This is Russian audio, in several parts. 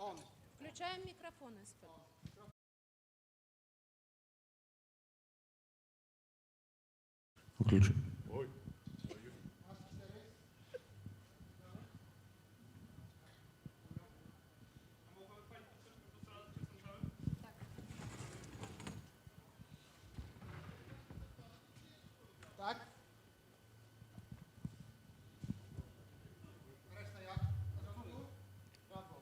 Включаем микрофон, СП. Включи. Tak? Reszta jak? Brawo.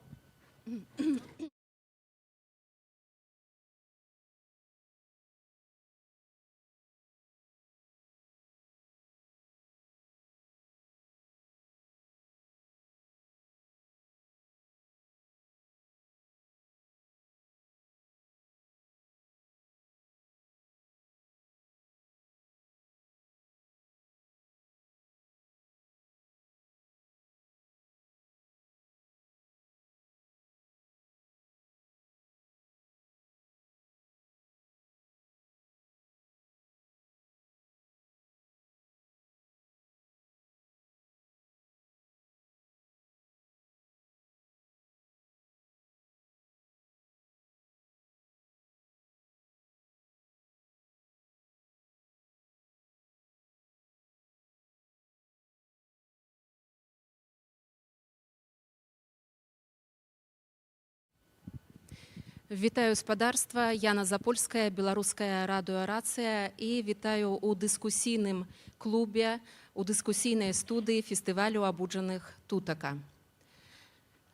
Вітаю спадарства, Яна Запольская, беларуская радыёрацыя і вітаю ў дыскусійным клубе, у дыскусійнай студыі фестывалю абуджаных тутака.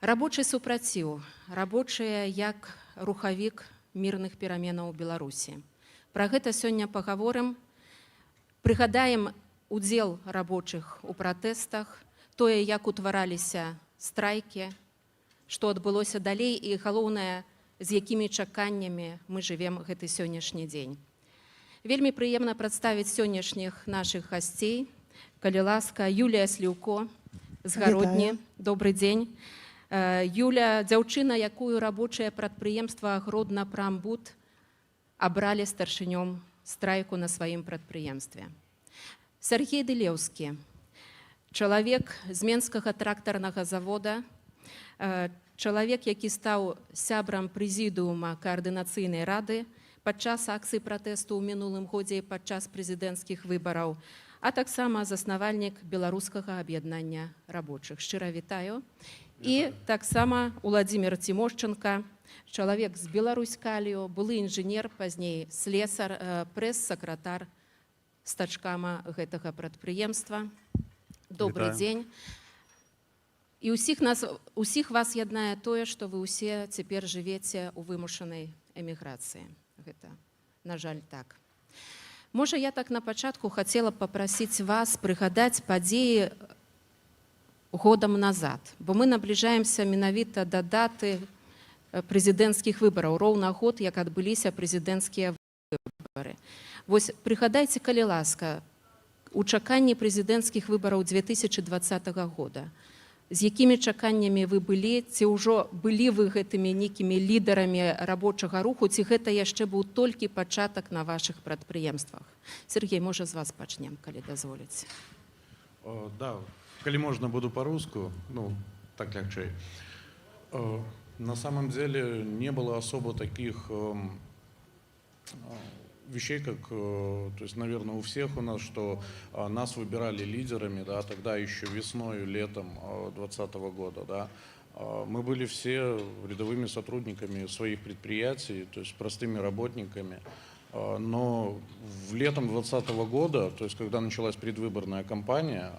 Рабочы супраціў, рабочыя як рухавік мірных пераменаў у Беларусі. Пра гэта сёння пагаворым, прыгадаем удзел рабочых у пратэстах, тое, як утвараліся страйкі, што адбылося далей і галоўнае, з якімі чаканнямі мы жывем гэты сённяшні дзень. Вельмі прыемна прадставіць сённяшніх нашых гасцей. Калі ласка, Юлія Сліўко з Гародні. Добры дзень. Юля, дзяўчына, якую рабочае прадпрыемства Гродна-Прамбуд абралі старшынём страйку на сваім прадпрыемстве. Сергей Дылеўскі, чалавек з Менскага трактарнага завода, чалавек, які стаў сябрам прэзідыума каардынацыйнай рады падчас акцыі пратэсту ў мінулым годзе і падчас прэзідэнцкіх выбараў, а таксама заснавальнік беларускага аб'яднання рабочых. Шчыра вітаю. І таксама Уладзімір Цімошчанка, чалавек з Беларуськалію, былы інжынер, пазней слесар, прэс-сакратар стачкама гэтага прадпрыемства. Добры дзень. І усіх вас яднае тое, што вы ўсе цяпер жывеце ў вымушанай эміграцыі. Гэта, на жаль, так. Можа, я так на пачатку хацела папрасіць вас прыгадаць падзеі годам назад, бо мы набліжаемся менавіта да даты прэзідэнцкіх выбараў, роўна год, як адбыліся прэзідэнцкія выбары. Вось прыгадайце, калі ласка, у чаканні прэзідэнцкіх выбараў 2020 года, з якімі чаканнямі вы былі, ці ўжо былі вы гэтымі нейкімі лідарамі рабочага руху, ці гэта яшчэ быў толькі пачатак на вашых прадпрыемствах? Сергей, можа, з вас пачнем, калі дазволіць. Да, калі можна, буду по-руску, ну, так легче. На самом деле не было особо таких вещей, как, то есть, наверное, у всех у нас, что нас выбирали лидерами, да, тогда еще весной, летом 2020 года, да. Мы были все рядовыми сотрудниками своих предприятий, то есть простыми работниками. Но в летом 2020 года, то есть когда началась предвыборная кампания,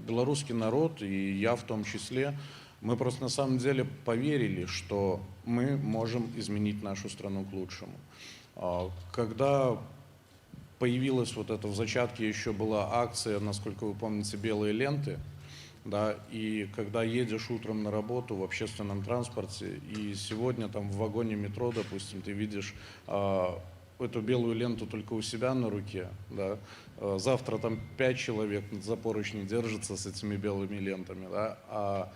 белорусский народ, и я в том числе, мы просто на самом деле поверили, что мы можем изменить нашу страну к лучшему. Когда появилась вот эта в зачатке еще была акция, насколько вы помните, «Белые ленты», да, и когда едешь утром на работу в общественном транспорте, и сегодня там в вагоне метро, допустим, ты видишь эту белую ленту только у себя на руке, да, завтра там 5 человек за поручни держатся с этими белыми лентами, да, а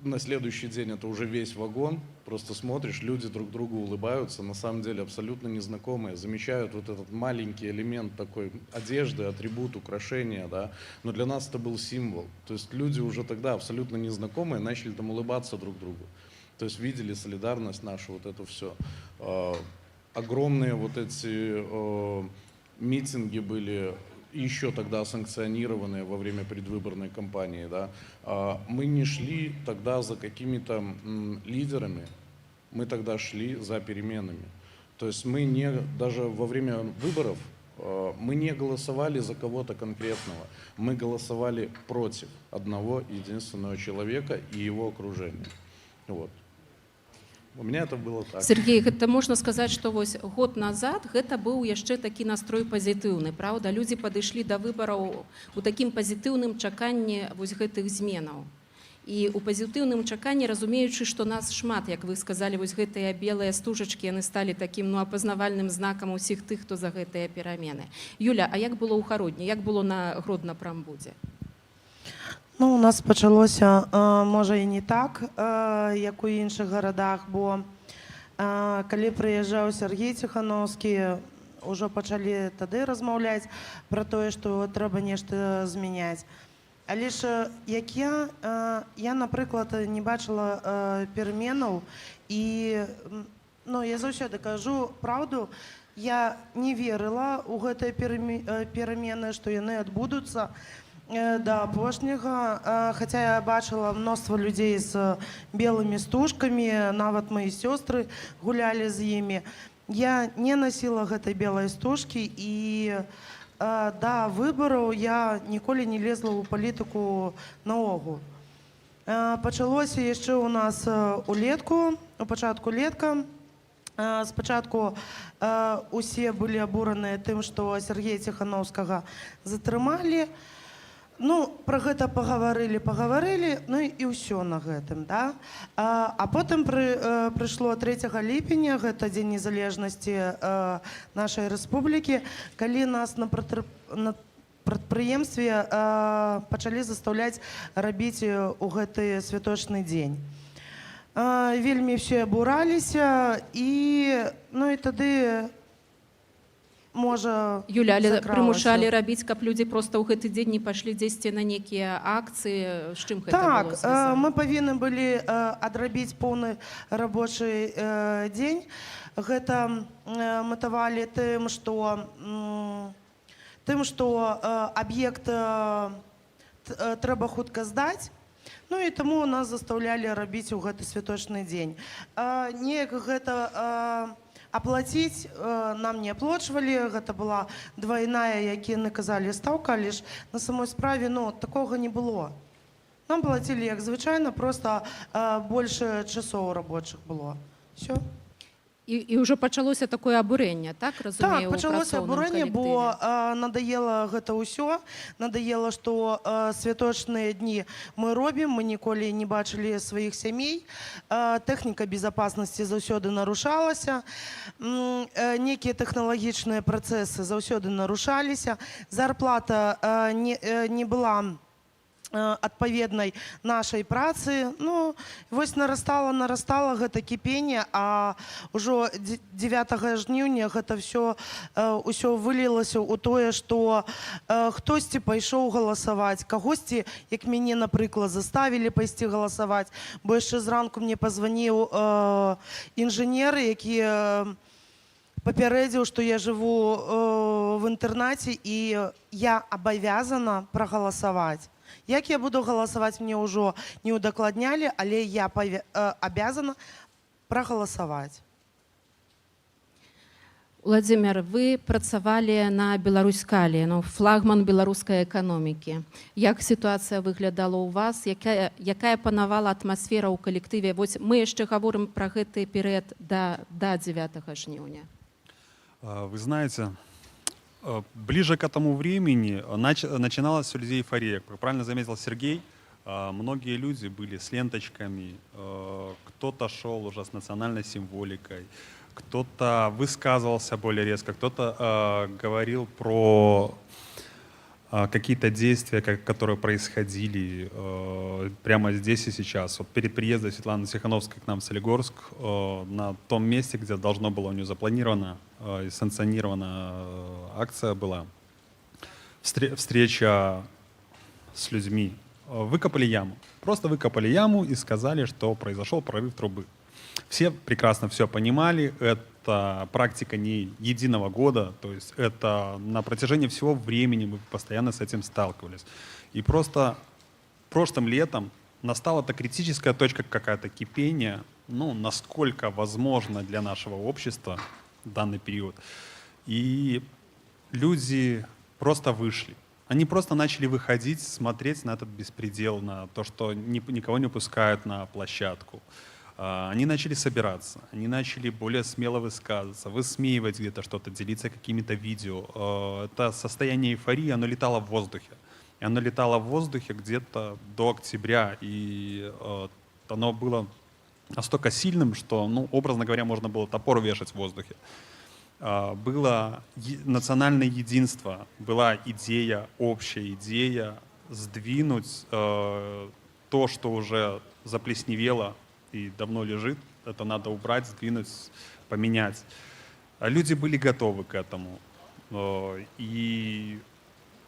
на следующий день это уже весь вагон, просто смотришь, люди друг другу улыбаются, на самом деле абсолютно незнакомые, замечают вот этот маленький элемент такой одежды, атрибут, украшения, да, но для нас это был символ, то есть люди уже тогда абсолютно незнакомые начали там улыбаться друг другу. То есть видели солидарность нашу, вот это все. Огромные вот эти митинги были еще тогда санкционированные во время предвыборной кампании. Да? Мы не шли тогда за какими-то лидерами, мы тогда шли за переменами. То есть мы не, даже во время выборов мы не голосовали за кого-то конкретного, мы голосовали против одного единственного человека и его окружения. Вот. У меня это было так. Сергей, гэта можна сказаць, што вось год назад гэта быў яшчэ такі настрой пазітыўны, праўда? Людзі падышлі да выбараў у такім пазітыўным чаканні вось гэтых зменаў. І ў пазітыўным чаканні, разумеючы, што нас шмат, як вы сказалі, вось гэтыя белыя стужачкі, яны сталі такім апазнавальным знакам усіх тых, хто за гэтыя перамены. Юля, а як было ў Гародні? Як было на Гродна-Прамбудзе? Ну, у нас пачалося, можа, і не так, як у іншых гарадах, бо калі прыязджаў Сергей Ціхановскі, ўжо пачалі тады размаўляць пра тое, што трэба нешта змяняць. Але ж як я, напрыклад, не бачыла пераменаў, і я заўсёды кажу праўду, я не верыла ў гэтыя перамены, што яны адбудуцца да апошняга, хаця я бачыла мноства людзей з белымі стужкамі, нават мои сёстры гулялі з імі. Я не насіла гэтай белай стужкі, і да выбараў я ніколі не лезла ў палітыку наогул. Пачалося яшчэ ў нас улетку, у пачатку летка. Спачатку усе былі абураныя тым, што Сергея Ціхановскага затрымалі. Пра гэта пагаварылі, і ўсё на гэтым, да? А потым прыйшло 3 ліпеня, гэта Дзень незалежнасці нашай рэспублікі, калі нас на прадпрыемстве пачалі застаўляць рабіць у гэты святочны дзень. Вельмі ўсе абураліся, і тады можа Юля, але закралася. прымушалі рабіць, каб людзі проста ў гэты дзень не пайшлі дзесьці на нейкія акцыі, з чым гэта было звязана? Мы павінны былі адрабіць поўны рабочы дзень. Гэта матавалі тым, што аб'ект трэба хутка здаць. І таму нас застаўлялі рабіць у гэты святочны дзень. Неяк гэта аплаціць нам не аплочвалі, гэта была двайная, як яны казалі, стаўка, але ж на самой справе такога не было. Нам плацілі як звычайна, проста больше часоў рабочых было. Все. І ўжо пачалося такое абурэнне, так, разумею, Так, пачалося абурэнне, бо надаела гэта ўсё, надаела, што святочныя дні мы робім, мы ніколі не бачылі сваіх сямей, тэхніка безопасности заўсёды нарушалася, некія тэхналагічныя працэсы заўсёды нарушаліся, зарплата не была адпаведнай нашай працы. Вось нарастала гэта кіпенне, а ўжо 9 жніўня гэта ўсё вылілася ў тое, што хтосьці пайшоў галасаваць, кагосьці, як мяне, напрыклад, заставілі пайсці галасаваць, бо яшчэ зранку мне пазваніў інжынер, які папярэдзіў, што я жыву в інтэрнаце і я абавязана прагаласаваць. Як я буду галасаваць, мне ўжо не ўдакладнялі, але я абязана прагаласаваць. Владзімир, вы працавалі на Беларуськалі, флагман беларускай эканомікі. Як сітуацыя выглядала ў вас? Якая панавала атмасфера ў калектыве? Вось мы яшчэ гаворым пра гэты перыяд да 9 жніўня. Вы знаете, ближе к этому времени начиналась у людей эйфория. Как правильно заметил Сергей, многие люди были с ленточками, кто-то шел уже с национальной символикой, кто-то высказывался более резко, кто-то говорил про какие-то действия, которые происходили прямо здесь и сейчас. Вот перед приездом Светланы Тихановской к нам в Солигорск, на том месте, где должно было у нее запланирована и санкционирована акция была, встреча с людьми выкопали яму. Просто выкопали яму и сказали, что произошел прорыв трубы. Все прекрасно все понимали, это практика не единого года, то есть это на протяжении всего времени мы постоянно с этим сталкивались. И просто прошлым летом настала эта критическая точка какая-то кипения, ну, насколько возможно для нашего общества в данный период. И люди просто вышли. Они просто начали выходить, смотреть на этот беспредел, на то, что никого не пускают на площадку. Они начали собираться, они начали более смело высказываться, высмеивать где-то что-то, делиться какими-то видео. Это состояние эйфории, оно летало в воздухе. И оно летало в воздухе где-то до октября. И оно было настолько сильным, что, ну, образно говоря, можно было топор вешать в воздухе. Было национальное единство, была идея, общая идея сдвинуть то, что уже заплесневело и давно лежит, это надо убрать, сдвинуть, поменять. Люди были готовы к этому. И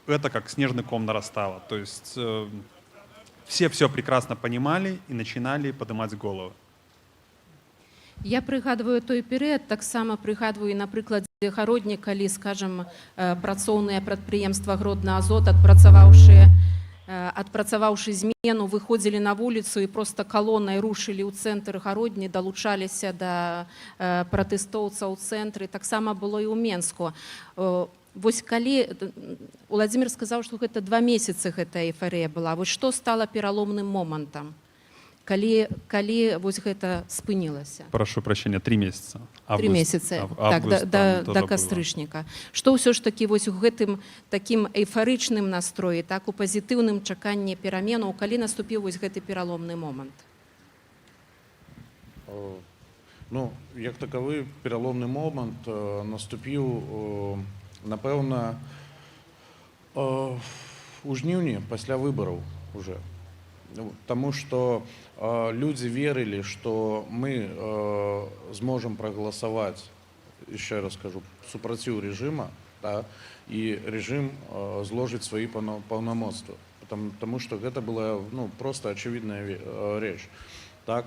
это как снежный ком нарастало. То есть все прекрасно понимали и начинали поднимать головы. Я прыгадываю той перыяд, таксама прыгадваю і на прыкладзе гародні, калі, скажам, працоўныя прадпрыемства Гродна Азот, адпрацаваўшы змену, выходзілі на вуліцу і проста калонай рушылі ў цэнтр гародні, далучаліся да пратэстоўцаў у цэнтры. Таксама было і ў Менску. Вось калі Уладзімір сказаў, што гэта 2 месяцы гэтая эйфарыя была, вось што стала пераломным момантам? Калі вось гэта спынілася? Прошу прощения, 3 месяца. 3 месяцы, так, да кастрычніка. Што ўсё ж такі вось у гэтым такім эйфарычным настроі, так, у пазітыўным чаканні пераменаў, калі наступіў вось гэты пераломны момант? Ну, як такавы пераломны момант наступіў, напэўна, у жніўні пасля выбараў уже. Потому что люди верили, что мы сможем проголосовать, еще раз скажу, супротив режима, да, и режим зложить свои полномочия. Потому что это была, ну, просто очевидная речь. Так?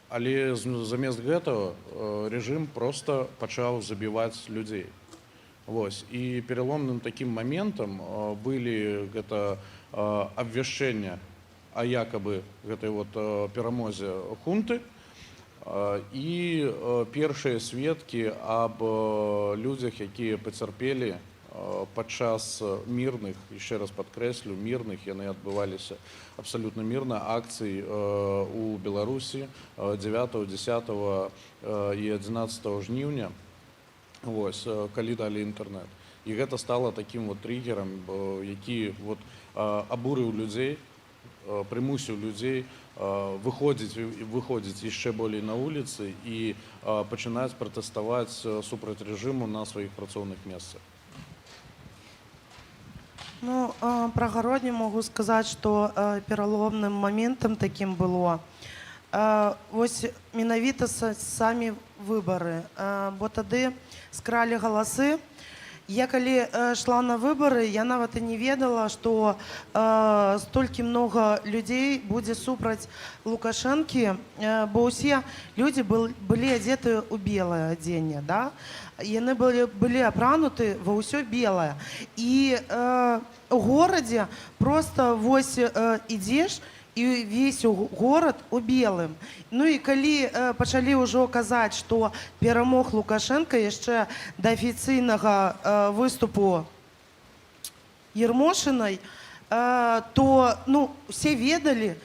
Але замест гэтага режим просто пачаў забивать людей. Вось. И переломным таким моментом были гэта абвяшчэння о якобы гэтай вот перамозе хунты і першыя сведкі аб людзях, якія пацярпелі падчас мірных, яшчэ раз падкрэслю, мірных, яны адбываліся абсалютна мірна, акцый у Беларусі 9, 10 і 11 жніўня, вось, калі далі інтэрнэт. І гэта стала таким вот триггером, які вот абурыў людзей, прымусіў людзей выходзіць яшчэ болей на вуліцы і пачынаць пратэставаць супраць рэжыму на сваіх працоўных месцах. Ну, про гародні могу сказаць, што пераломным моментам такім было вось менавіта самі выбары, бо тады скралі галасы. Я калі шла на выборы, я нават і не ведала, што столькі много людзей будзе супраць Лукашэнкі, бо ўсе людзі былі адзеты ў белае адзенне, да? Яны былі апрануты ва ўсё белае. І у горадзе просто вось ідзеш, і весь горад у белым. Ну і калі пачалі ўжо казаць, што перамог Лукашенко яшчэ да афіцыйнага выступу Ермошынай, то, ну, усе ведалі,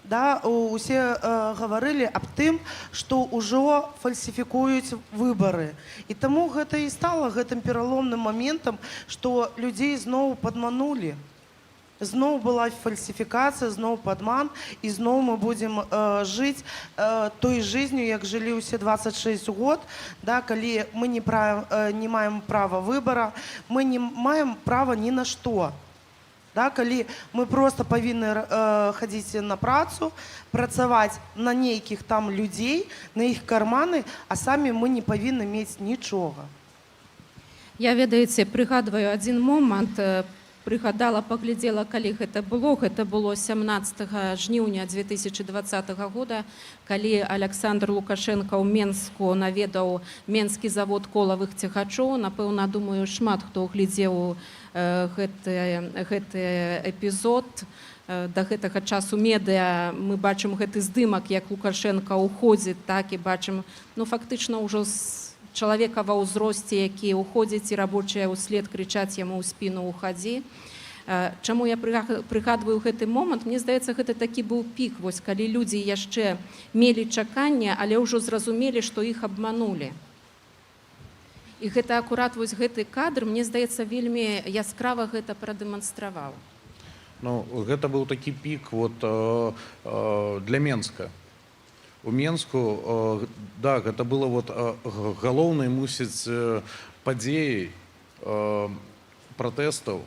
да, усе гаварылі аб тым, што ўжо фальсіфікуюць выбары. І таму гэта і стала гэтым пераломным моментам, што людзей зноў падманулі. Зноў была фальсіфікацыя, зноў падман, і зноў мы будзем жыць той жизнью, як жылі ўсе 26 год, да, калі мы не маем права выбара, мы не маем права ні на што. Да, калі мы просто павінны хадзіць на працу, працаваць на нейкіх там людзей, на іх карманы, а самі мы не павінны мець нічога. Я, ведаеце, прыгадваю адзін момант. прыгадала, паглядзела, калі гэта было 17 жніўня 2020 года, калі Александр Лукашенко ў Менску наведаў Менскі завод колавых цягачоў. Напэўна, думаю, шмат хто глядзеў гэты эпізод. Да гэтага часу медыа мы бачым гэты здымак, як Лукашенко ўходзіць, так і бачым, фактычна ўжо чалавека ва ўзросце, які ўходзіць, і рабочыя ўслед крычаць яму ў спіну «Уходзі». Чаму я прыгадваю гэты момант? Мне здаецца, гэта такі быў пік, вось калі людзі яшчэ мелі чаканне, але ўжо зразумелі, што іх абманулі. І гэта акурат вось гэты кадр, мне здаецца, вельмі яскрава гэта прадэманстраваў. Ну, гэта быў такі пік для Менска. У Менску, да, гэта было галоўнай, мусіць, падзеяй пратэстаў,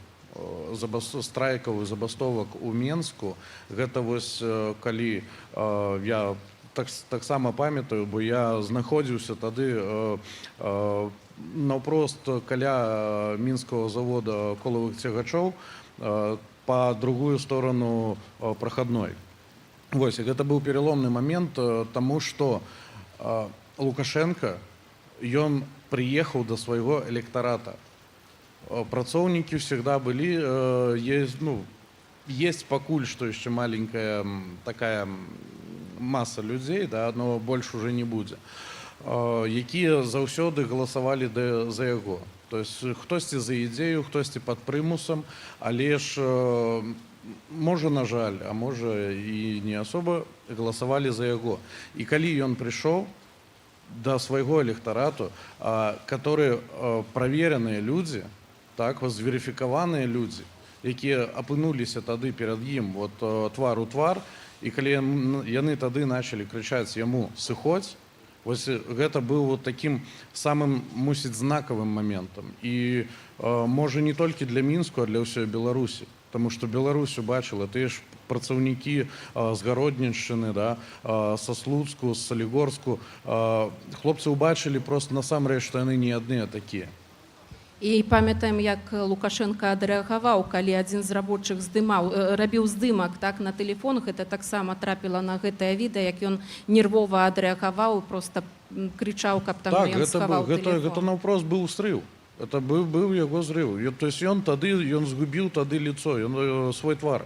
страйкаў і забастовак у Менску. Гэта вось калі я таксама памятаю, бо я знаходзіўся тады наўпрост каля мінскага завода колавых цягачоў по другую сторону проходной. Вось, і гэта быў переломны момент, таму што Лукашенко, ён прыехаў да свайго электарата. Працоўнікі всегда былі, есть пакуль што яшчэ маленькая такая маса людзей, да, но больш уже не будзе, якія заўсёды галасавалі за яго. То есть хтосьці за ідзею, хтосьці пад прымусам, але ж, можа, на жаль, а можа і не асоба галасавалі за яго. І калі ён прыйшоў да свайго электарату, которые правереныя людзі, так, зверыфікаваныя людзі, якія апынуліся тады перад ім твар у твар, і калі яны тады началі крычаць яму «сыходзь», вось гэта быў такім самым, мусіць, знакавым моментам. І можа не толькі для Мінску, а для ўсёй Беларусі. Таму што Беларусь убачыла тыя ж працаўнікі з Гародніншчыны, да, са Слуцку, з Салігорску. Хлопцы ўбачылі проста насамрэч, што яны не адныя такія. І памятаем, як Лукашенко адрэагаваў, калі адзін з рабочых рабіў здымак, так, на тэлефон. Гэта таксама трапіла на гэтае відэа, як ён нервова адрэагаваў, проста крычаў, каб там ён схаваў тэлефон. Гэта наўпрост быў срыў. Это быў яго зрыў. То есть ён згубіў тады лицо, свой твар.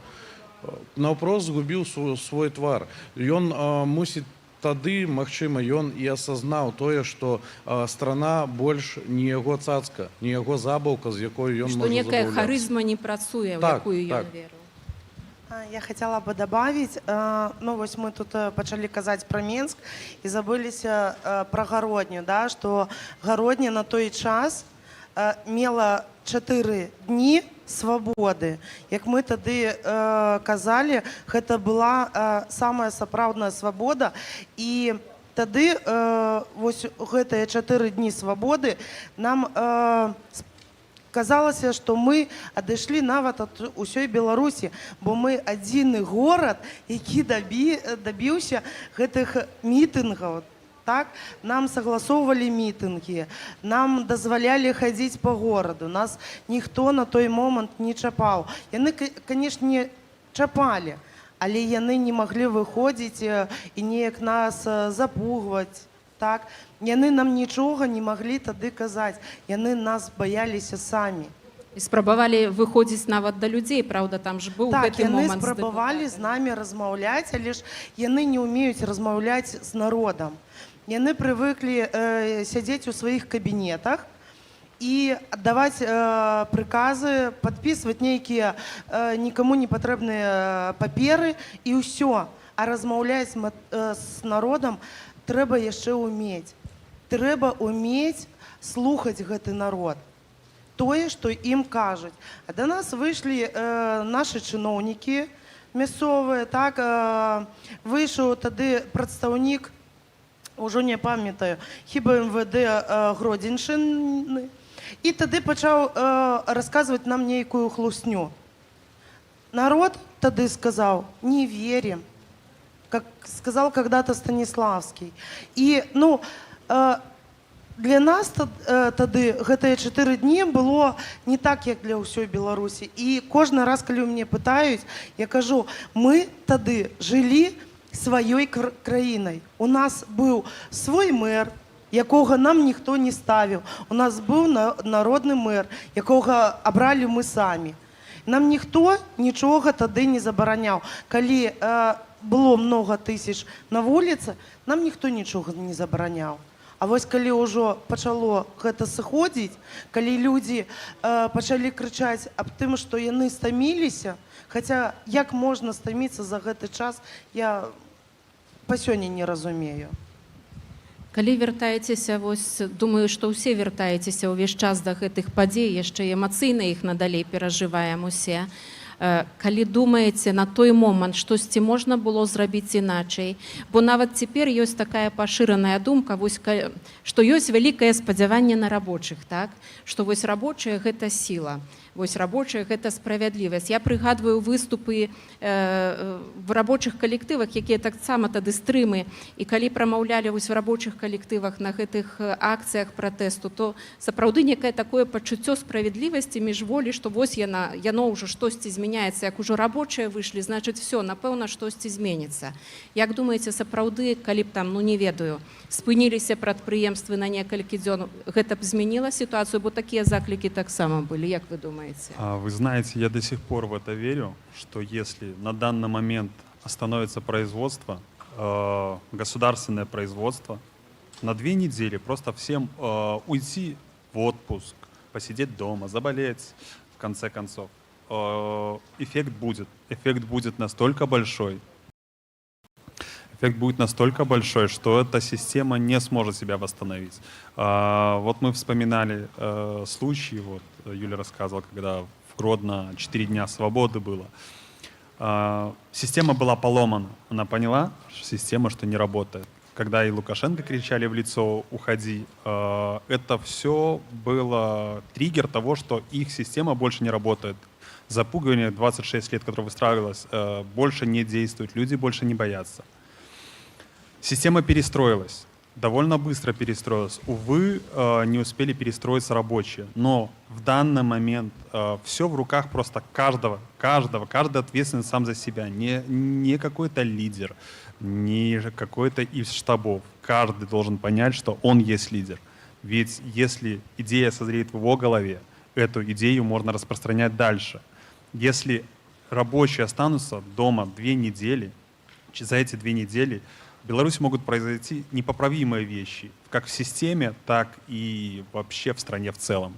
Наўпрост згубіў свой твар. Ён мусіць тады, магчыма, ён і асазнаў тое, што страна больш не яго цацка, не яго забаўка, з якой ён можа забаўляцца. Што некая харызма не працуе, в якую ён верыў. Я хотела бы добавить, вось мы тут пачалі казаць про Менск і забыліся про Гародню, да, што Гародня на той час мела 4 дні свабоды. Як мы тады казалі, гэта была самая сапраўдная свабода, і тады вось гэтыя 4 дні свабоды нам казалася, што мы адышлі нават ад усёй Беларусі, бо мы адзіны горад, які дабіўся гэтых мітынгаў. Так, нам согласовывали мітинги, нам дозволяли ходить по городу, нас ніхто на той момент не чапаў. Яны, конечно, чапалі, але яны не маглі выходзіць і неяк нас запугваць. Так, яны нам нічога не маглі тады казаць, яны нас баяліся самі. І спрабавалі выходзіць нават да людзей, правда, там ж быў гэты момант. Так, яны спрабавалі з намі размаўляць, але ж яны не ўмеюць размаўляць з народам. Яны прывыклі сядзець у сваіх кабінетах і аддаваць прыказы, падпісваць нейкія нікому не патрэбныя паперы і ўсё. А размаўляць з народам трэба яшчэ ўмець. Трэба ўмець слухаць гэты народ. Тое, што ім кажуць. А да нас выйшлі нашы чыноўнікі мясцовыя, так, выйшаў тады прадстаўнік, ужо не памятаю, хіба МВД Гродзеншчыны, і тады пачаў расказваць нам нейкую хлусню. Народ тады сказаў: не верим, как сказал когда-то Станиславский. И, для нас тады гэтыя 4 дні было не так, як для ўсёй Беларусі. І кожны раз, калі мяне пытаюць, я кажу, мы тады жылі сваёй краінай. У нас быў свой мэр, якога нам ніхто не ставіў. У нас быў народны мэр, якога абралі мы самі. Нам ніхто нічога тады не забараняў. Калі было много тысяч на вуліцы, нам ніхто нічога не забараняў. А вось калі ўжо пачало гэта сыходзіць, калі людзі пачалі крычаць аб тым, што яны стаміліся, хаця як можна стаміцца за гэты час, я па сёння не разумею. Калі вяртаецеся, вось, думаю, што ўсе вяртаецеся ўвесь час да гэтых падзей, яшчэ эмацыйна іх надалей перажываем усе. Калі думаеце на той момант, штосьці можна было зрабіць іначай, бо нават цяпер ёсць такая пашыраная думка, вось, што ёсць вялікае спадзяванне на рабочых, так? Што вось рабочыя – гэта сіла, вось рабочыя – гэта справядлівасць. Я прыгадваю выступы в рабочых калектывах, якія таксама тады стрымы, і калі прамаўлялі вось в рабочых калектывах на гэтых акцыях пратэсту, то сапраўды некае такое пачуццё справядлівасці міжволі, што вось яно ўжо штосьці змяняецца, як ужо рабочыя выйшлі, значыць, все, напэўна, штосьці зменіцца. Як думаеце, сапраўды, калі б там, ну не ведаю, спыніліся прадпрыемствы на некалькі дзён, гэта б змяніла сітуацыю, бо такія заклікі таксама былі, як вы думаете? Вы знаете, я до сих пор в это верю, что если на данный момент остановится производство, государственное производство, на 2 недели просто всем уйти в отпуск, посидеть дома, заболеть, в конце концов, эффект будет. Эффект будет настолько большой, что эта система не сможет себя восстановить. Вот мы вспоминали случай, вот Юля рассказывала, когда в Гродно 4 дня свободы было. Система была поломана. Она поняла, что система, что не работает. Когда и Лукашенко кричали в лицо «уходи», это все было триггер того, что их система больше не работает. Запугивание 26 лет, которое выстраивалось, больше не действует, люди больше не боятся. Система перестроилась, довольно быстро перестроилась. Увы, не успели перестроиться рабочие. Но в данный момент все в руках просто каждый ответственный сам за себя. Не какой-то лидер, не какой-то из штабов. Каждый должен понять, что он есть лидер. Ведь если идея созреет в его голове, эту идею можно распространять дальше. Если рабочие останутся дома 2 недели, за эти 2 недели в Беларуси могут произойти непоправимые вещи, как в системе, так и вообще в стране в целом.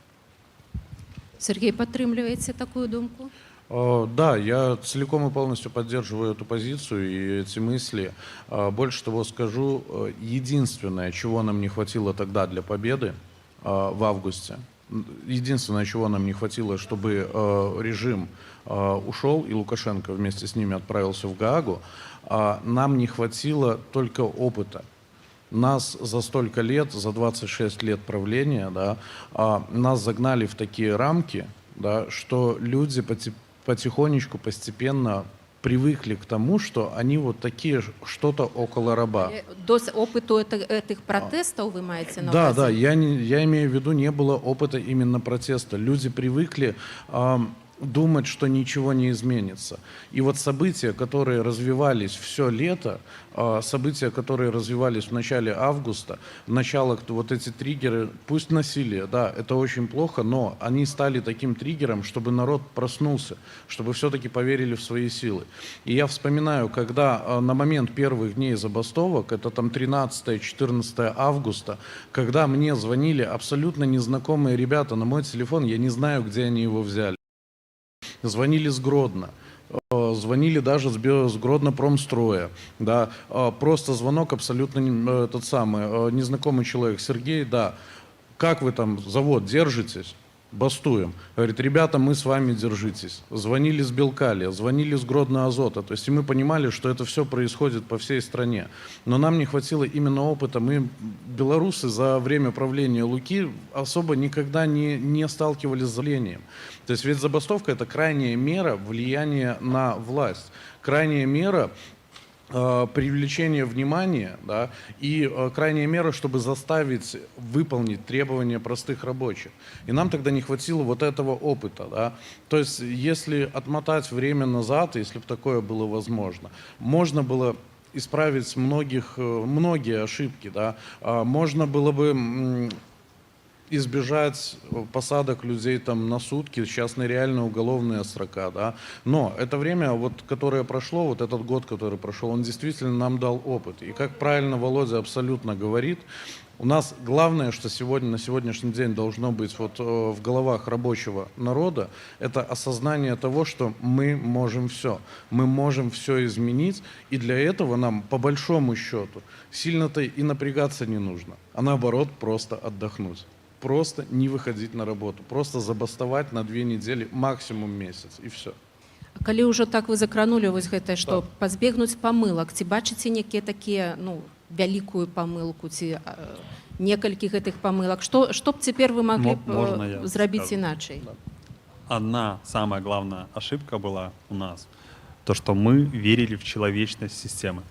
Сергей, падтрымліваеце такую думку? Да, я целиком и полностью поддерживаю эту позицию и эти мысли. Больше того скажу, единственное, чего нам не хватило тогда для победы в августе, единственное, чего нам не хватило, чтобы режим ушел и Лукашенко вместе с ними отправился в Гаагу, нам не хватило только опыта. Нас за столько лет, за 26 лет правления, да, нас загнали в такие рамки, да, что люди потихонечку, постепенно привыкли к тому, что они вот такие, что-то около раба. До опыту этих протестов вы маете на Да, увазі? да, я имею в виду, не было опыта именно протеста. Люди привыкли думать, что ничего не изменится. И вот события, которые развивались все лето, события, которые развивались в начале августа, начало, вот эти триггеры, пусть насилие, да, это очень плохо, но они стали таким триггером, чтобы народ проснулся, чтобы все-таки поверили в свои силы. И я вспоминаю, когда на момент первых дней забастовок, это там 13-14 августа, когда мне звонили абсолютно незнакомые ребята на мой телефон, я не знаю, где они его взяли. Звонили с Гродно, звонили даже с Гродно-Промстроя, да, просто звонок абсолютно незнакомый человек. Сергей, да, как вы там, завод, держитесь? Бастуем. Говорит, ребята, мы с вами, держитесь. Звонили с Белкалия, звонили с Гродно-Азота. То есть и мы понимали, что это все происходит по всей стране. Но нам не хватило именно опыта. Мы, белорусы, за время правления Луки особо никогда не сталкивались с давлением. То есть ведь забастовка – это крайняя мера влияния на власть. Крайняя мера привлечение внимания, да, и крайняя мера, чтобы заставить выполнить требования простых рабочих. И нам тогда не хватило вот этого опыта. Да. То есть если отмотать время назад, если бы такое было возможно, можно было исправить многие ошибки. Да. Можно было бы избежать посадок людей там на сутки, сейчас нереальная уголовная строка, да. Но это время, вот, которое прошло, вот этот год, который прошел, он действительно нам дал опыт. И как правильно Володя абсолютно говорит, у нас главное, что сегодня, на сегодняшний день должно быть вот в головах рабочего народа, это осознание того, что мы можем все изменить, и для этого нам, по большому счету, сильно-то и напрягаться не нужно, а наоборот просто отдохнуть. Просто не выходить на работу, просто забастовать на 2 недели, максимум месяц, и все. Калі ўжо так вы закранули вось гэта, што пазбегнуць памылак, ці бачыце некія такія, ну, вялікую памылку, ці некалькі гэтых памылак, што б цяпер вы маглі Можно я б зрабіць скажу? іначай? Одна самая главная ошибка была у нас, то, что мы верили в человечность системы.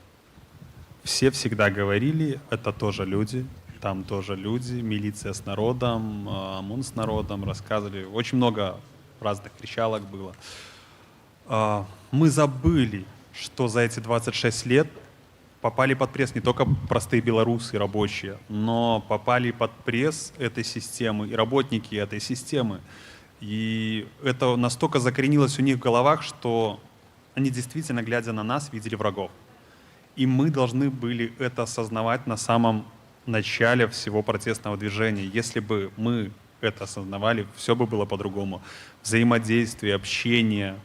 Все всегда говорили, это тоже люди, там тоже люди, милиция с народом, ОМОН с народом, рассказывали. Очень много разных кричалок было. Мы забыли, что за эти 26 лет попали под пресс не только простые белорусы, рабочие, но попали под пресс этой системы и работники этой системы. И это настолько закоренилось у них в головах, что они действительно, глядя на нас, видели врагов. И мы должны были это осознавать на самом начале всего протестного движения. Если бы мы это осознавали, все бы было по-другому. Взаимодействие, общение,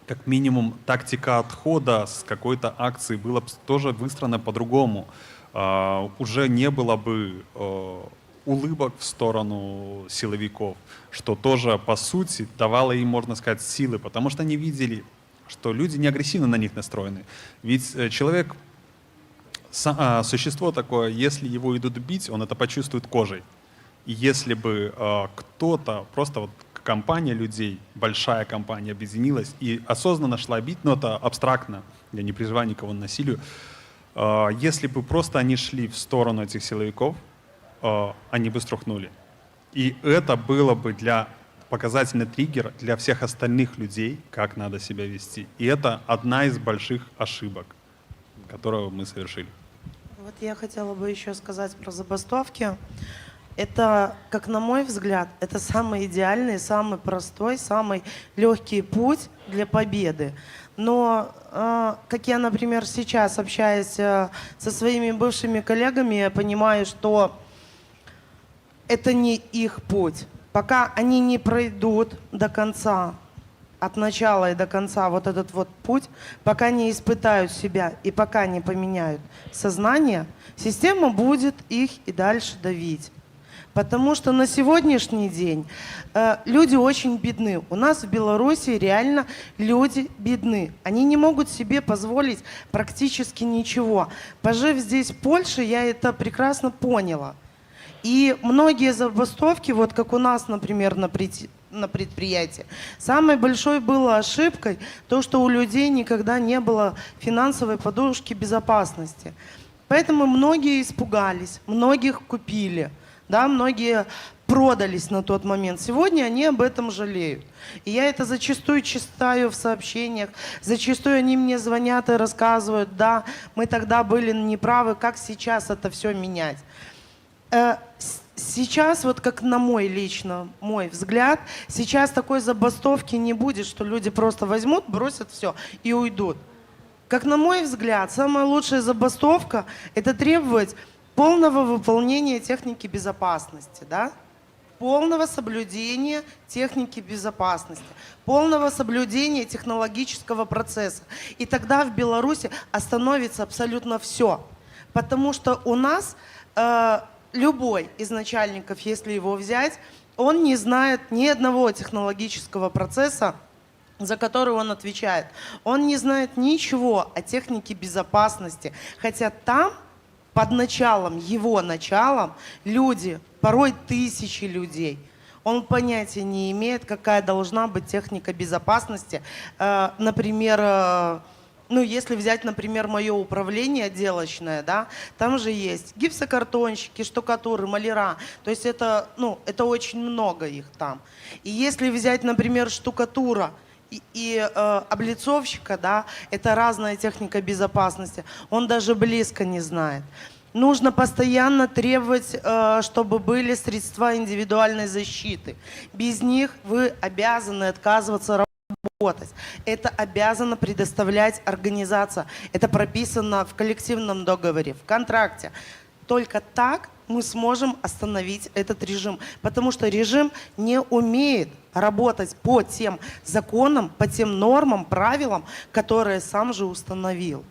как минимум тактика отхода с какой-то акции была бы тоже выстроена по-другому. Уже не было бы улыбок в сторону силовиков, что тоже, по сути, давало им, можно сказать, силы, потому что они видели, что люди не агрессивно на них настроены. Ведь человек, существо такое, если его идут бить, он это почувствует кожей. И если бы кто-то, просто вот компания людей, большая компания объединилась и осознанно шла бить, но это абстрактно, я не призываю никого к насилию, если бы просто они шли в сторону этих силовиков, они бы струхнули. И это было бы показательный триггер для всех остальных людей, как надо себя вести. И это одна из больших ошибок, которую мы совершили. Вот я хотела бы еще сказать про забастовки. Это, как на мой взгляд, это самый идеальный, самый простой, самый легкий путь для победы. Но, как я, например, сейчас общаюсь со своими бывшими коллегами, я понимаю, что это не их путь. Пока они не пройдут до конца, от начала и до конца вот этот вот путь, пока не испытают себя и пока не поменяют сознание, система будет их и дальше давить. Потому что на сегодняшний день люди очень бедны. У нас в Беларуси реально люди бедны. Они не могут себе позволить практически ничего. Пожив здесь, в Польше, я это прекрасно поняла. И многие забастовки, вот как у нас, например, на предприятии, самой большой была ошибкой то, что у людей никогда не было финансовой подушки безопасности. Поэтому многие испугались, многих купили. Да, многие продались на тот момент. Сегодня они об этом жалеют. И я это зачастую читаю в сообщениях, зачастую они мне звонят и рассказывают, да, мы тогда были неправы, как сейчас это все менять. Сейчас, вот как на мой взгляд, сейчас такой забастовки не будет, что люди просто возьмут, бросят все и уйдут. Как на мой взгляд, самая лучшая забастовка – это требовать полного выполнения техники безопасности, да? Полного соблюдения техники безопасности, полного соблюдения технологического процесса. И тогда в Беларуси остановится абсолютно все. Потому что у нас любой из начальников, если его взять, он не знает ни одного технологического процесса, за который он отвечает. Он не знает ничего о технике безопасности, хотя там под его началом, люди, порой тысячи людей, он понятия не имеет, какая должна быть техника безопасности. Например, ну, если взять, например, мое управление отделочное, да, там же есть гипсокартонщики, штукатуры, маляра. То есть это, ну, это очень много их там. И если взять, например, штукатура и облицовщика, да, это разная техника безопасности, он даже близко не знает. Нужно постоянно требовать, чтобы были средства индивидуальной защиты. Без них вы обязаны отказываться работать. Это обязана предоставлять организация. Это прописано в коллективном договоре, в контракте. Только так мы сможем остановить этот режим. Потому что режим не умеет работать по тем законам, по тем нормам, правилам, которые сам же установил.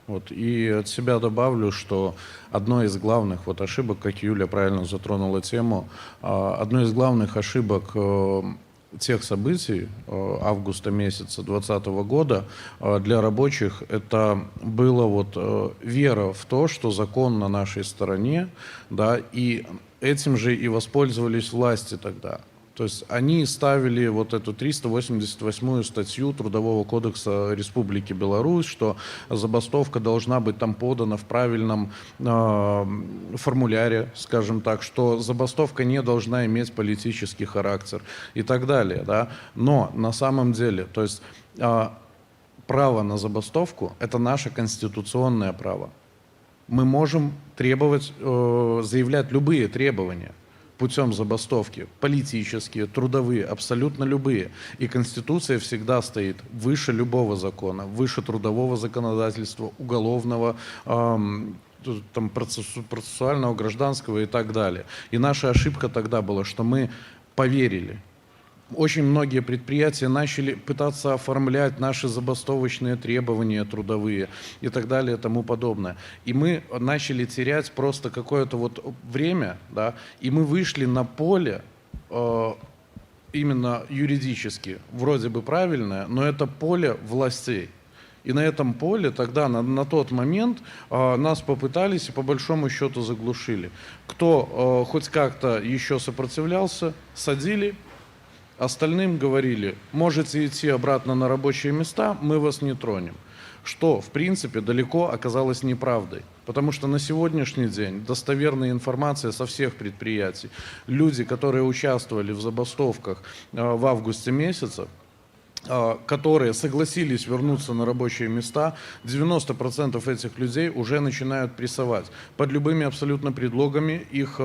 Вот, и от себя добавлю, что одной из главных вот ошибок, как Юля правильно затронула тему, одной из главных ошибок тех событий августа месяца 2020 года для рабочих это была вот вера в то, что закон на нашей стороне, да, и этим же и воспользовались власти тогда. То есть они ставили вот эту 388-ю статью Трудового кодекса Республики Беларусь, что забастовка должна быть там подана в правильном формуляре, скажем так, что забастовка не должна иметь политический характер и так далее. Да? Но на самом деле, то есть право на забастовку – это наше конституционное право. Мы можем требовать, заявлять любые требования путем забастовки, политические, трудовые, абсолютно любые. И Конституция всегда стоит выше любого закона, выше трудового законодательства, уголовного, там, процессуального, гражданского и так далее. И наша ошибка тогда была, что мы поверили. Очень многие предприятия начали пытаться оформлять наши забастовочные требования трудовые и так далее и тому подобное. И мы начали терять просто какое-то вот время, да, и мы вышли на поле именно юридически, вроде бы правильное, но это поле властей. И на этом поле тогда, на тот момент, нас попытались и по большому счету заглушили. Кто хоть как-то еще сопротивлялся, садили. Остальным говорили, можете идти обратно на рабочие места, мы вас не тронем. Что, в принципе, далеко оказалось неправдой. Потому что на сегодняшний день достоверная информация со всех предприятий, люди, которые участвовали в забастовках в августе месяце, которые согласились вернуться на рабочие места, 90% этих людей уже начинают прессовать. Под любыми абсолютно предлогами их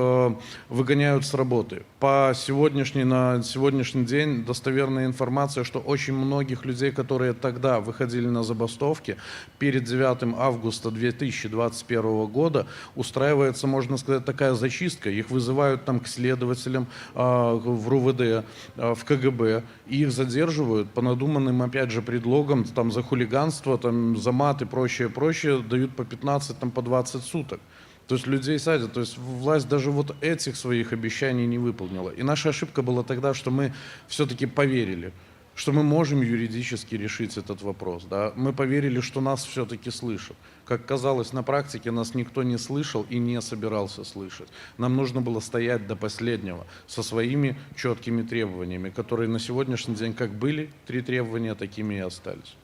выгоняют с работы. На сегодняшний день достоверная информация, что очень многих людей, которые тогда выходили на забастовки, перед 9 августа 2021 года устраивается, можно сказать, такая зачистка. Их вызывают там к следователям в РУВД, в КГБ, и их задерживают по надуманным, опять же, предлогам, там, за хулиганство, там, за мат и прочее, дают по 15, там, по 20 суток. То есть людей садят. То есть власть даже вот этих своих обещаний не выполнила. И наша ошибка была тогда, что мы все-таки поверили, что мы можем юридически решить этот вопрос. Да? Мы поверили, что нас все-таки слышат. Как казалось, на практике нас никто не слышал и не собирался слышать. Нам нужно было стоять до последнего со своими четкими требованиями, которые на сегодняшний день как были 3 требования, такими и остались.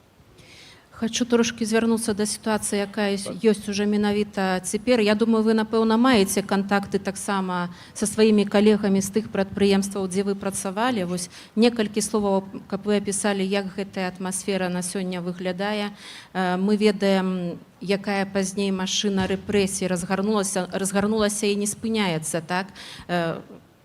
Хочу трошки звернуцца да сітуацыі, якая ёсць уже менавіта цяпер. Я думаю, вы, напэўна, маеце кантакты таксама са сваімі калегамі з тых прадпрыемстваў, дзе вы працавалі. Вось некалькі словаў, каб вы апісалі, як гэтая атмасфера на сёння выглядае. Мы ведаем, якая пазней машына рэпрэсій разгарнулася і не спыняецца, так?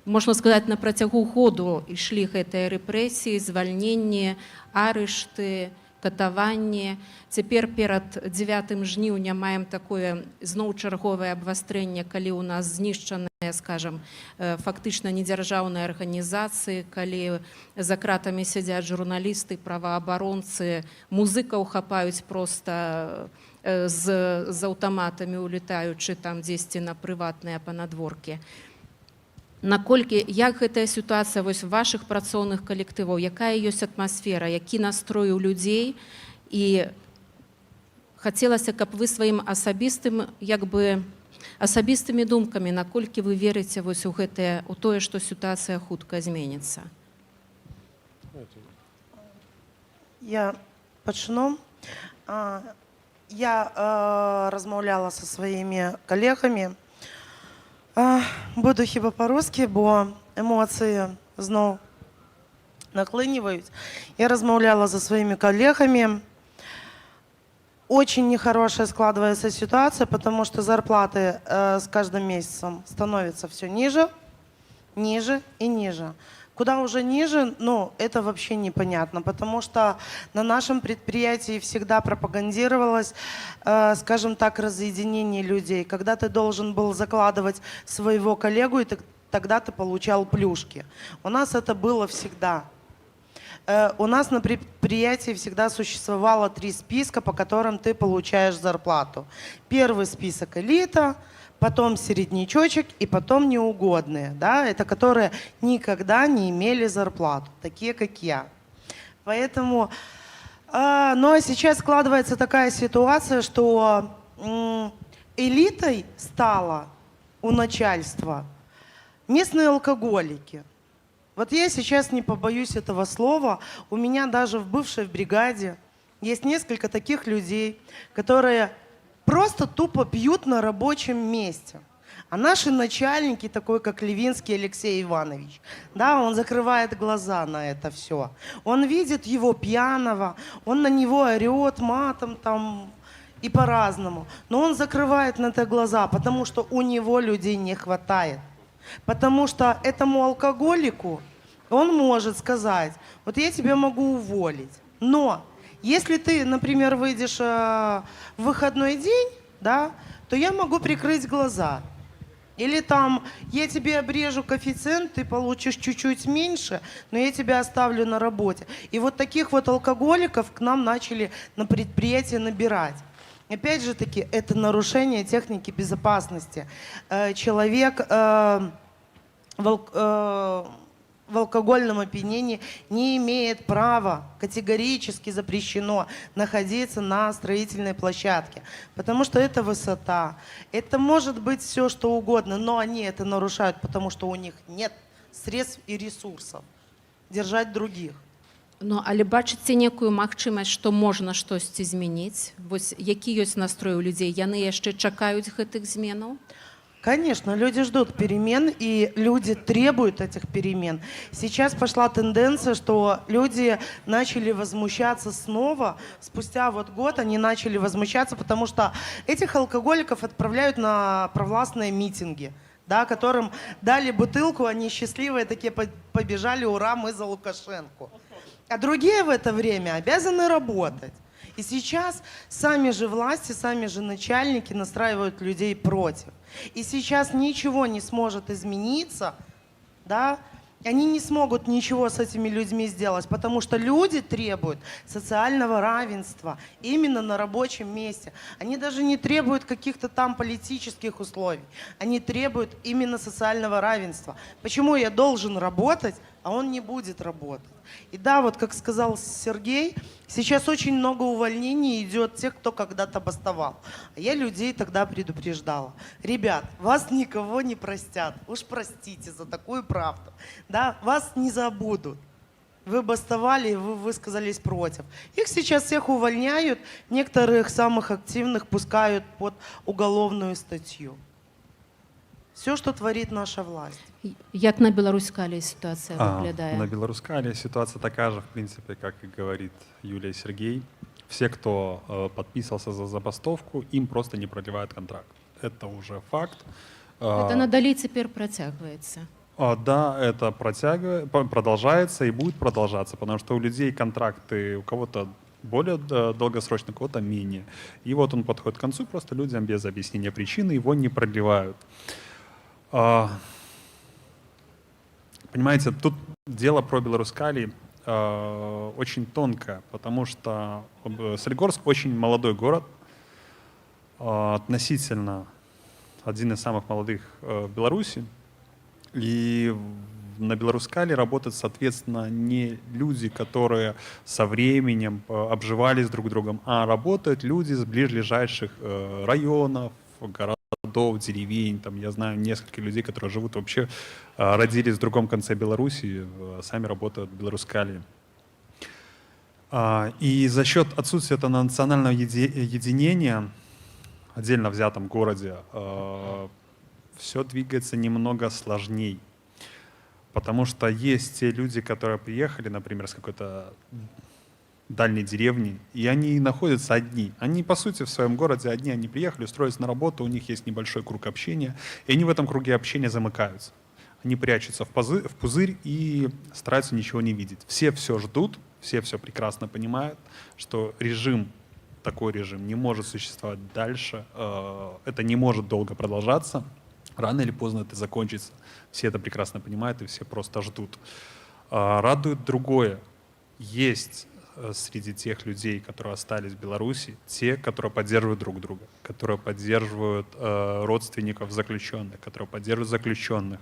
Можна сказаць, на працягу году ішлі гэтыя рэпрэсіі, звальненні, арышты, катаванне. Цяпер перад 9 жніўня маем такое зноў чарговае абвастрэнне, калі ў нас знішчаныя, скажам, фактычна недзяржаўныя арганізацыі, калі за кратамі сядзяць журналісты, праваабаронцы, музыкаў хапаюць проста з аўтаматамі, улетаючы там дзесьці на прыватныя панадворкі. Наколькі, як гэтая сітуацыя вось вашых працоўных калектываў, якая ёсць атмасфера, які настрой у людзей, і хацелася, каб вы сваім асабістымі думкамі, наколькі вы верыце вось у тое, што сітуацыя хутка зменіцца. Я пачну. Я розмовляла зі своїми колегами. Буду хіба по-русски, бо емоції знов нахлынивают. Я размовляла со своими коллегами. Очень нехорошая складывается ситуация, потому что зарплаты с каждым месяцем становятся все ниже, ниже и ниже. Куда уже ниже, ну, это вообще непонятно, потому что на нашем предприятии всегда пропагандировалось, скажем так, разъединение людей. Когда ты должен был закладывать своего коллегу, и тогда ты получал плюшки. У нас это было всегда. У нас на предприятии всегда существовало 3 списка, по которым ты получаешь зарплату. Первый список — элита, потом середнячочек и потом неугодные, да, это которые никогда не имели зарплату, такие как я. Поэтому, ну а сейчас складывается такая ситуация, что элитой стало у начальства местные алкоголики. Вот я сейчас не побоюсь этого слова. У меня даже в бывшей бригаде есть несколько таких людей, которые просто тупо пьют на рабочем месте. А наши начальники, такой как Левинский Алексей Иванович, да, он закрывает глаза на это все. Он видит его пьяного, он на него орет матом там и по-разному. Но он закрывает на это глаза, потому что у него людей не хватает. Потому что этому алкоголику он может сказать: вот я тебя могу уволить, но если ты, например, выйдешь в выходной день, да, то я могу прикрыть глаза. Или там я тебе обрежу коэффициент, ты получишь чуть-чуть меньше, но я тебя оставлю на работе. И вот таких вот алкоголиков к нам начали на предприятие набирать. Опять же таки, это нарушение техники безопасности. Человек в алкогольном опьянении не имеет права, категорически запрещено находиться на строительной площадке, потому что это высота, это может быть все что угодно, но они это нарушают, потому что у них нет средств и ресурсов держать других. Ну, але бачыце некую магчымасць, што можна штосьці змяніць? Вось які ёсць настрой у людзей? Яны яшчэ чакаюць гэтых зменаў? Конечно, люди ждут перемен, и люди требуют этих перемен. Сейчас пошла тенденция, что люди начали возмущаться снова. Спустя вот год они начали возмущаться, потому что этих алкоголиков отправляют на провластные митинги, да, которым дали бутылку, они счастливые такие побежали: ура, мы за Лукашенко. А другие в это время обязаны работать. И сейчас сами же власти, сами же начальники настраивают людей против. И сейчас ничего не сможет измениться, да? Они не смогут ничего с этими людьми сделать, потому что люди требуют социального равенства именно на рабочем месте. Они даже не требуют каких-то там политических условий. Они требуют именно социального равенства. Почему я должен работать, а он не будет работать? И да, вот как сказал Сергей, сейчас очень много увольнений идет тех, кто когда-то бастовал. А я людей тогда предупреждала: ребят, вас никого не простят, уж простите за такую правду. Да, вас не забудут. Вы бастовали, вы высказались против. Их сейчас всех увольняют, некоторых самых активных пускают под уголовную статью. Все, что творит наша власть. Як на Беларуськалі ситуація выглядае? На Беларуськале ситуация такая же, в принципе, как и говорит Юлия и Сергей. Все, кто подписывался за забастовку, им просто не продлевают контракт. Это уже факт. Это надалей теперь протягивается. Да, это продолжается и будет продолжаться, потому что у людей контракты, у кого-то более долгосрочный, у кого-то менее. И вот он подходит к концу, просто людям без объяснения причины его не продлевают. Понимаете, тут дело про Беларуськали очень тонкое, потому что Солигорск очень молодой город, относительно один из самых молодых в Беларуси. И на Беларуськали работают, соответственно, не люди, которые со временем обживались друг другом, а работают люди из ближайших районов, городов, деревень. Там, я знаю несколько людей, которые живут вообще, родились в другом конце Беларуси, сами работают в Беларуськали. И за счет отсутствия этого национального единения в отдельно взятом городе все двигается немного сложней. Потому что есть те люди, которые приехали, например, с какой-то дальней деревни, и они находятся одни. Они, по сути, в своем городе одни, они приехали, устроились на работу, у них есть небольшой круг общения, и они в этом круге общения замыкаются. Они прячутся в пузырь и стараются ничего не видеть. Все ждут, все прекрасно понимают, что такой режим не может существовать дальше, это не может долго продолжаться, рано или поздно это закончится. Все это прекрасно понимают и все просто ждут. Радует другое. Есть среди тех людей, которые остались в Беларуси, те, которые поддерживают друг друга, которые поддерживают родственников заключенных, которые поддерживают заключенных.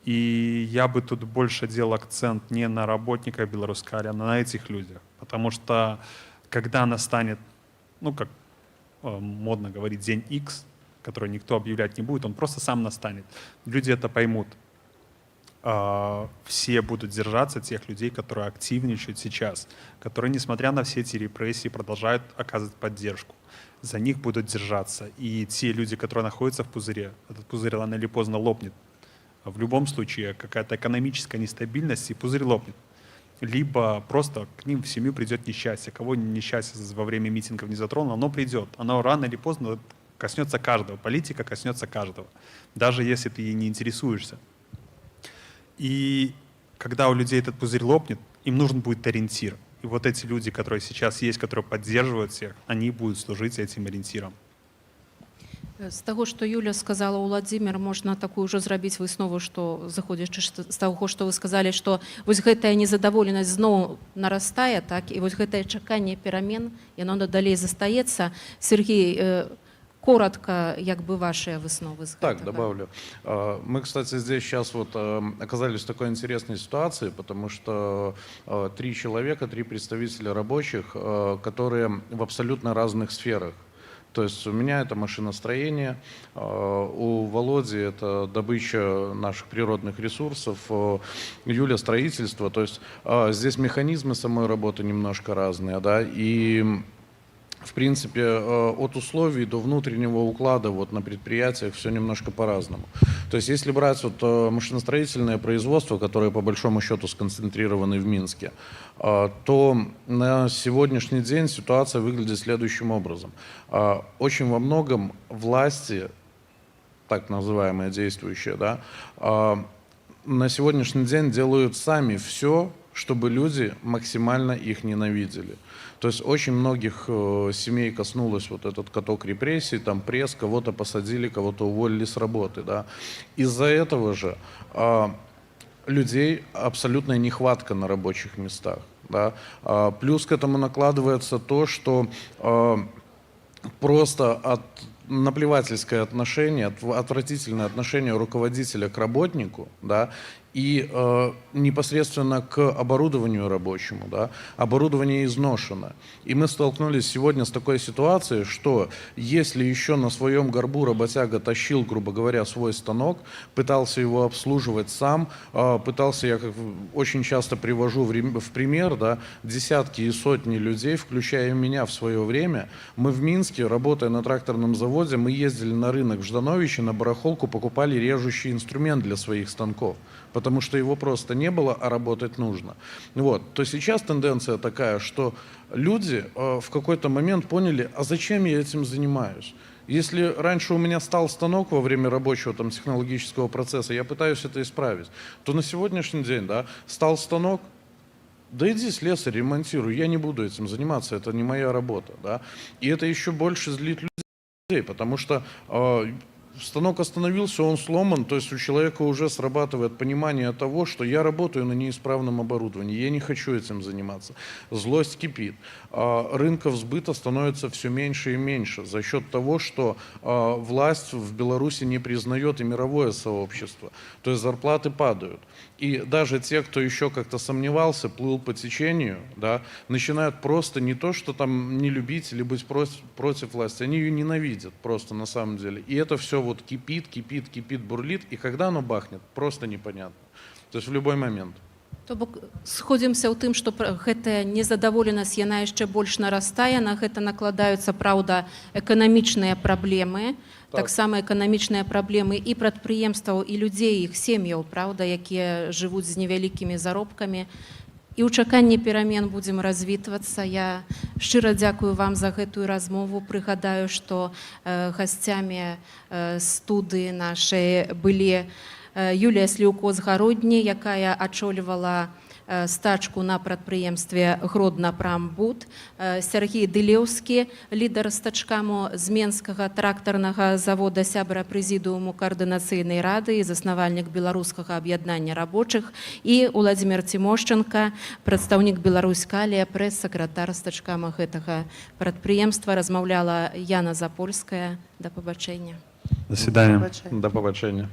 И я бы тут больше делал акцент не на работниках Беларуськали, а на этих людях. Потому что когда настанет, как модно говорить, день X, который никто объявлять не будет, он просто сам настанет. Люди это поймут. Все будут держаться тех людей, которые активничают сейчас, которые, несмотря на все эти репрессии, продолжают оказывать поддержку. За них будут держаться. И те люди, которые находятся в пузыре, этот пузырь рано или поздно лопнет. В любом случае, какая-то экономическая нестабильность, и пузырь лопнет. Либо просто к ним в семью придет несчастье. Кого несчастье во время митингов не затронуло, оно придет. Оно рано или поздно коснется каждого. Политика коснется каждого. Даже если ты ей не интересуешься. И когда у людей этот пузырь лопнет, им нужен будет ориентир. И вот эти люди, которые сейчас есть, которые поддерживают всех, они будут служить этим ориентиром. З таго, што Юля сказала, Уладзімір, можна такую ўжо зрабіць выснову, што, заходзячы з таго, што вы сказалі, што вось гэтая незадаволенасць зноў нарастае, так, і вось гэтае чаканне перамен, яно надалей застаецца. Сергей, коротко, ваши высновы з гэтага. Так, добавлю. Мы, кстати, здесь сейчас оказались в такой интересной ситуации, потому что 3 человека, 3 представителя рабочих, которые в абсолютно разных сферах. То есть у меня это машиностроение, у Володи это добыча наших природных ресурсов, Юля строительство. То есть здесь механизмы самой работы немножко разные, да, и в принципе от условий до внутреннего уклада на предприятиях все немножко по-разному. То есть если брать машиностроительное производство, которое по большому счету сконцентрировано в Минске, то на сегодняшний день ситуация выглядит следующим образом. Очень во многом власти, так называемые действующие, да, на сегодняшний день делают сами все, чтобы люди максимально их ненавидели. То есть очень многих семей коснулось этот каток репрессий, там пресс, кого-то посадили, кого-то уволили с работы. Да. Из-за этого же людей абсолютная нехватка на рабочих местах. Да. Плюс к этому накладывается то, что просто наплевательское отношение, отвратительное отношение руководителя к работнику, да, и непосредственно к оборудованию рабочему. Да, оборудование изношено. И мы столкнулись сегодня с такой ситуацией, что если еще на своем горбу работяга тащил, грубо говоря, свой станок, пытался его обслуживать сам, пытался, я очень часто привожу в пример, да, десятки и сотни людей, включая меня в свое время, мы в Минске, работая на тракторном заводе, мы ездили на рынок в Ждановичи, на барахолку, покупали режущий инструмент для своих станков. Потому что его просто не было, а работать нужно. То сейчас тенденция такая, что люди в какой-то момент поняли, а зачем я этим занимаюсь? Если раньше у меня стал станок во время рабочего технологического процесса, я пытаюсь это исправить, то на сегодняшний день, да, стал станок, да иди слесарь, ремонтируй, я не буду этим заниматься, это не моя работа. Да? И это еще больше злит людей, потому что станок остановился, он сломан, то есть у человека уже срабатывает понимание того, что я работаю на неисправном оборудовании, я не хочу этим заниматься. Злость кипит. Рынков сбыта становится все меньше и меньше за счет того, что власть в Беларуси не признает и мировое сообщество. То есть зарплаты падают. И даже те, кто еще как-то сомневался, плыл по течению, да, начинают просто не то, что там не любить или быть против власти, они ее ненавидят просто на самом деле. И это все кипит, бурлит, и когда оно бахнет, просто непонятно. То есть в любой момент. То бок сходзімся ў тым, што гэтая незадаволенасць яна яшчэ больш нарастае, на гэта накладаюцца, праўда, эканамічныя праблемы, таксама эканамічныя праблемы і прадпрыемстваў, і людзей, іх сем'яў, праўда, якія жывуць з невялікімі заробкамі. І ў чаканні перамен будзем развітвацца. Я шчыра дзякую вам за гэтую размову. Прыгадаю, што гасцямі студыі нашай былі Юлія Сліўко-Згародні, якая ачолівала стачку на прадпрыемстве Гродна-Прамбуд, Сергій Дылеўскі, лідар стачкаму з Менскага трактарнага завода, сябра прэзідыуму каардынацыйнай рады і заснавальнік беларускага аб'яднання рабочых, і Уладзімір Цімошчанка, прадстаўнік Беларусь-Калія, прэс-сакратар стачкама гэтага прадпрыемства. Размаўляла Яна Запольская. Да пабачэння. До свидания. Вибачайте. До побачення.